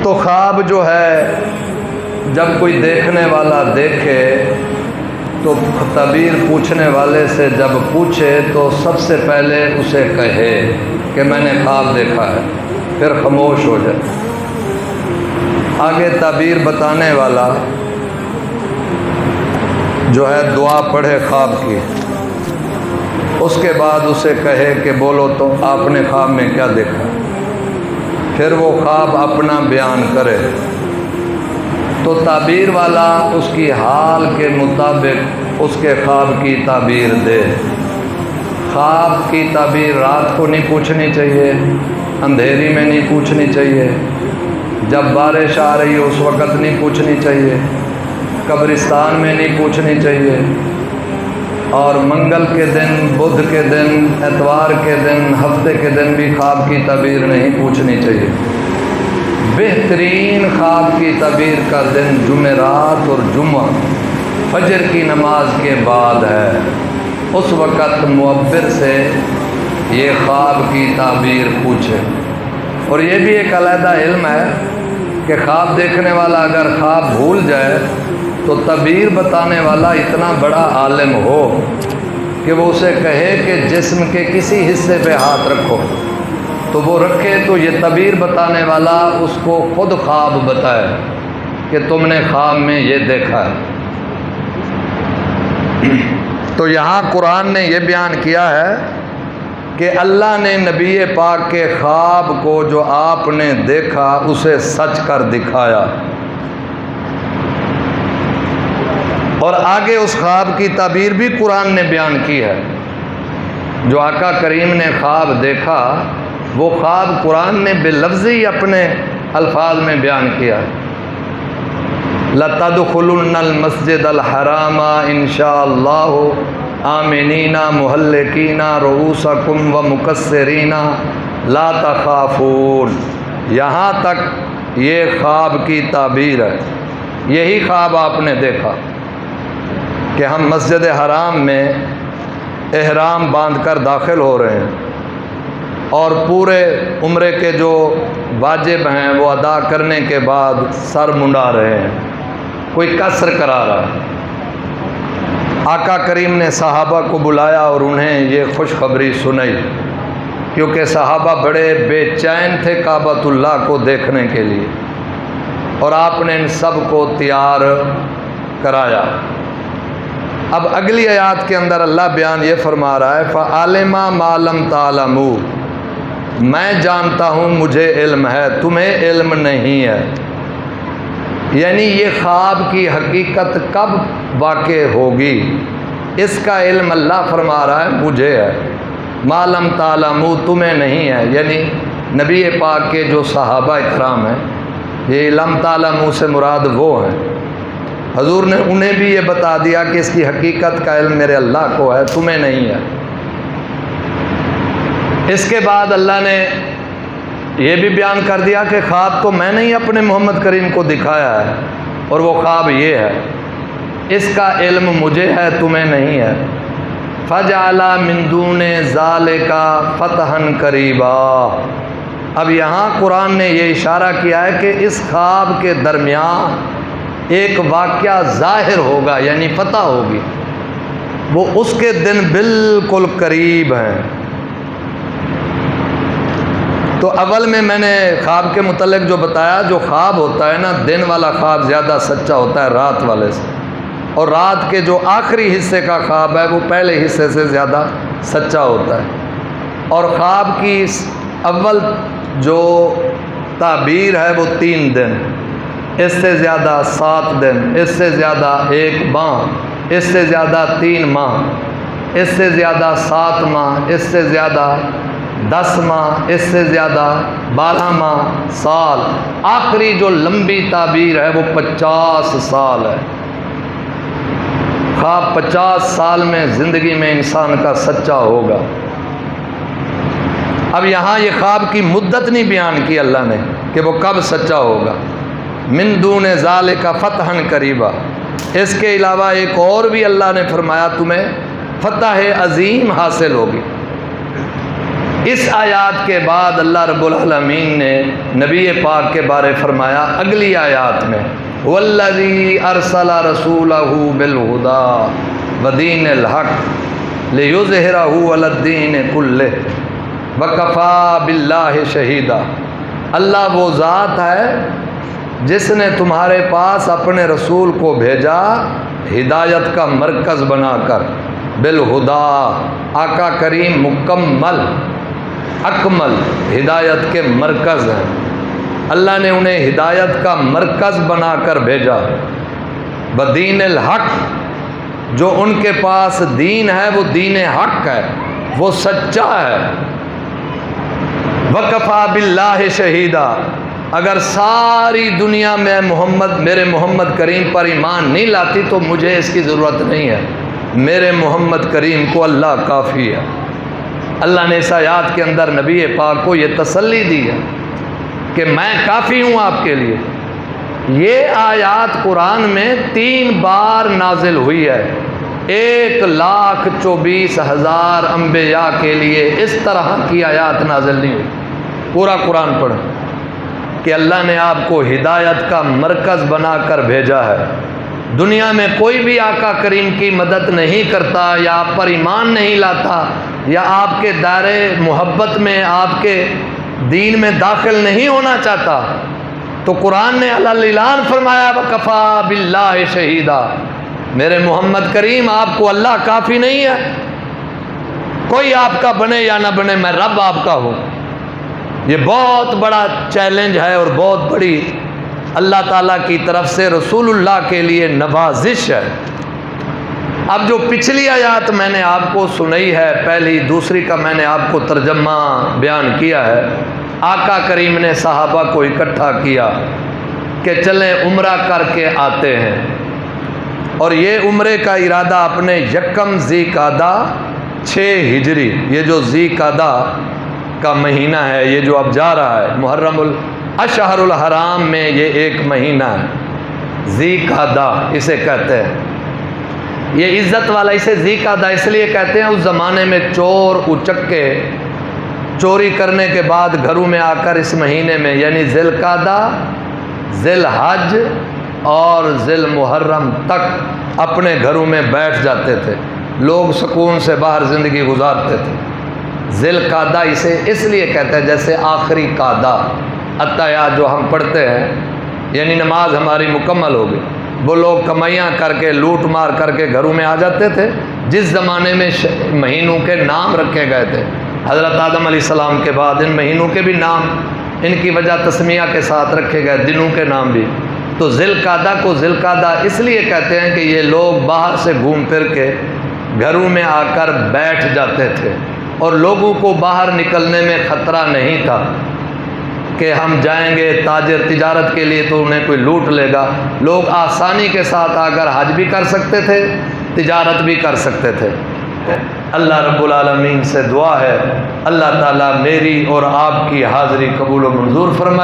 تو خواب جو ہے جب کوئی دیکھنے والا دیکھے تو تعبیر پوچھنے والے سے جب پوچھے تو سب سے پہلے اسے کہے کہ میں نے خواب دیکھا ہے، پھر خاموش ہو جائے۔ آگے تعبیر بتانے والا جو ہے دعا پڑھے خواب کی، اس کے بعد اسے کہے کہ بولو تو آپ نے خواب میں کیا دیکھا، پھر وہ خواب اپنا بیان کرے تو تعبیر والا اس کی حال کے مطابق اس کے خواب کی تعبیر دے۔ خواب کی تعبیر رات کو نہیں پوچھنی چاہیے، اندھیری میں نہیں پوچھنی چاہیے، جب بارش آ رہی ہو اس وقت نہیں پوچھنی چاہیے، قبرستان میں نہیں پوچھنی چاہیے، اور منگل کے دن، بدھ کے دن، اتوار کے دن، ہفتے کے دن بھی خواب کی تعبیر نہیں پوچھنی چاہیے۔ بہترین خواب کی تعبیر کا دن جمعرات اور جمعہ فجر کی نماز کے بعد ہے، اس وقت معبر سے یہ خواب کی تعبیر پوچھے۔ اور یہ بھی ایک علیحدہ علم ہے کہ خواب دیکھنے والا اگر خواب بھول جائے تو تعبیر بتانے والا اتنا بڑا عالم ہو کہ وہ اسے کہے کہ جسم کے کسی حصے پہ ہاتھ رکھو تو وہ رکھے، تو یہ تعبیر بتانے والا اس کو خود خواب بتائے کہ تم نے خواب میں یہ دیکھا ہے۔ تو یہاں قرآن نے یہ بیان کیا ہے کہ اللہ نے نبی پاک کے خواب کو جو آپ نے دیکھا اسے سچ کر دکھایا، اور آگے اس خواب کی تعبیر بھی قرآن نے بیان کی ہے۔ جو آقا کریم نے خواب دیکھا وہ خواب قرآن نے بلفظی اپنے الفاظ میں بیان کیا ہے۔ لَتَدْخُلُنَّ الْمَسْجِدَ الْحَرَامَ إِنْ شَاءَ اللَّهُ آمِنِينَ مُحَلِّقِينَ رُؤُوسَكُمْ وَمُقَصِّرِينَ لَا تَخَافُونَ، یہاں تک یہ خواب کی تعبیر ہے۔ یہی خواب آپ نے دیکھا کہ ہم مسجد حرام میں احرام باندھ کر داخل ہو رہے ہیں اور پورے عمرے کے جو واجب ہیں وہ ادا کرنے کے بعد سر منڈا رہے ہیں، کوئی قصر کرا رہا ہے۔ آقا کریم نے صحابہ کو بلایا اور انہیں یہ خوشخبری سنائی، کیونکہ صحابہ بڑے بے چین تھے کعبۃ اللہ کو دیکھنے کے لیے، اور آپ نے ان سب کو تیار کرایا۔ اب اگلی آیات کے اندر اللہ بیان یہ فرما رہا ہے فَعَلِمَ مَا لَمْ تَعْلَمُوا، میں جانتا ہوں مجھے علم ہے تمہیں علم نہیں ہے۔ یعنی یہ خواب کی حقیقت کب واقع ہوگی اس کا علم اللہ فرما رہا ہے مجھے ہے، ما لم تعلموا تمہیں نہیں ہے، یعنی نبی پاک کے جو صحابہ اکرام ہیں، یہ لم تعلموا سے مراد وہ ہیں، حضور نے انہیں بھی یہ بتا دیا کہ اس کی حقیقت کا علم میرے اللہ کو ہے، تمہیں نہیں ہے۔ اس کے بعد اللہ نے یہ بھی بیان کر دیا کہ خواب تو میں نے ہی اپنے محمد کریم کو دکھایا ہے، اور وہ خواب یہ ہے، اس کا علم مجھے ہے تمہیں نہیں ہے۔ فَجَعَلَ مِن دُونِ ذَلِكَ فَتْحًا قَرِيبًا، اب یہاں قرآن نے یہ اشارہ کیا ہے کہ اس خواب کے درمیان ایک واقعہ ظاہر ہوگا، یعنی فتح ہوگی، وہ اس کے دن بالکل قریب ہیں۔ تو اول میں نے خواب کے متعلق جو بتایا، جو خواب ہوتا ہے نا، دن والا خواب زیادہ سچا ہوتا ہے رات والے سے، اور رات کے جو آخری حصے کا خواب ہے وہ پہلے حصے سے زیادہ سچا ہوتا ہے۔ اور خواب کی اول جو تعبیر ہے وہ 3 دن، اس سے زیادہ 7 دن، اس سے زیادہ 1 ماہ، اس سے زیادہ 3 ماہ، اس سے زیادہ 7 ماہ، اس سے زیادہ 10 ماہ، اس سے زیادہ 12 ماہ، سال، آخری جو لمبی تعبیر ہے وہ 50 سال ہے۔ خواب 50 سال میں زندگی میں انسان کا سچا ہوگا۔ اب یہاں یہ خواب کی مدت نہیں بیان کی اللہ نے کہ وہ کب سچا ہوگا۔ من دون ذالک فتحا قریبا، اس کے علاوہ ایک اور بھی اللہ نے فرمایا تمہیں فتح عظیم حاصل ہوگی۔ اس آیات کے بعد اللہ رب العالمین نے نبی پاک کے بارے فرمایا اگلی آیات میں، والذی ارسل رسولہ بالہدی ودین الحق لیظہرہ علی الدین کلہ وکفی باللہ شہیدا۔ اللہ وہ ذات ہے جس نے تمہارے پاس اپنے رسول کو بھیجا ہدایت کا مرکز بنا کر، بالہدا، آقا کریم مکمل اکمل ہدایت کے مرکز ہیں، اللہ نے انہیں ہدایت کا مرکز بنا کر بھیجا، بدین الحق، جو ان کے پاس دین ہے وہ دین حق ہے، وہ سچا ہے، وکفی باللہ شہیدا، اگر ساری دنیا میں میرے محمد کریم پر ایمان نہیں لاتی تو مجھے اس کی ضرورت نہیں ہے، میرے محمد کریم کو اللہ کافی ہے۔ اللہ نے اس آیات کے اندر نبی پاک کو یہ تسلی دی ہے کہ میں کافی ہوں آپ کے لیے۔ یہ آیات قرآن میں 3 بار نازل ہوئی ہے، 1,24,000 انبیاء کے لیے اس طرح کی آیات نازل نہیں ہوئی۔ پورا قرآن پڑھیں کہ اللہ نے آپ کو ہدایت کا مرکز بنا کر بھیجا ہے۔ دنیا میں کوئی بھی آقا کریم کی مدد نہیں کرتا یا آپ پر ایمان نہیں لاتا یا آپ کے دائرے محبت میں آپ کے دین میں داخل نہیں ہونا چاہتا تو قرآن نے اعلان فرمایا وکفی باللہ شہیدا، میرے محمد کریم آپ کو اللہ کافی نہیں ہے، کوئی آپ کا بنے یا نہ بنے میں رب آپ کا ہوں۔ یہ بہت بڑا چیلنج ہے اور بہت بڑی اللہ تعالیٰ کی طرف سے رسول اللہ کے لیے نوازش ہے۔ اب جو پچھلی آیات میں نے آپ کو سنائی ہے، پہلی دوسری کا میں نے آپ کو ترجمہ بیان کیا ہے، آقا کریم نے صحابہ کو اکٹھا کیا کہ چلیں عمرہ کر کے آتے ہیں، اور یہ عمرے کا ارادہ اپنے 1 ذی قعدہ 6 ہجری، یہ جو ذی قعدہ کا مہینہ ہے، یہ جو اب جا رہا ہے محرم الاشہر الحرام میں، یہ 1 مہینہ ہے، ذی قعدہ اسے کہتے ہیں۔ یہ عزت والا اسے ذی قعدہ اس لیے کہتے ہیں، اس زمانے میں چور اچکے چوری کرنے کے بعد گھروں میں آ کر اس مہینے میں یعنی ذی القعدہ، ذی الحج اور ذی المحرم تک اپنے گھروں میں بیٹھ جاتے تھے، لوگ سکون سے باہر زندگی گزارتے تھے۔ ذی القعدہ اسے اس لیے کہتے ہیں جیسے آخری قعدہ التحیات جو ہم پڑھتے ہیں، یعنی نماز ہماری مکمل ہوگی، وہ لوگ کمائیاں کر کے لوٹ مار کر کے گھروں میں آ جاتے تھے۔ جس زمانے میں مہینوں کے نام رکھے گئے تھے، حضرت آدم علیہ السلام کے بعد ان مہینوں کے بھی نام ان کی وجہ تسمیہ کے ساتھ رکھے گئے، دنوں کے نام بھی۔ تو ذی القعدہ کو ذی القعدہ اس لیے کہتے ہیں کہ یہ لوگ باہر سے گھوم پھر کے گھروں میں آ کر بیٹھ جاتے تھے، اور لوگوں کو باہر نکلنے میں خطرہ نہیں تھا کہ ہم جائیں گے تاجر تجارت کے لیے تو انہیں کوئی لوٹ لے گا، لوگ آسانی کے ساتھ آ کر حج بھی کر سکتے تھے، تجارت بھی کر سکتے تھے۔ اللہ رب العالمین سے دعا ہے اللہ تعالیٰ میری اور آپ کی حاضری قبول و منظور فرمائے۔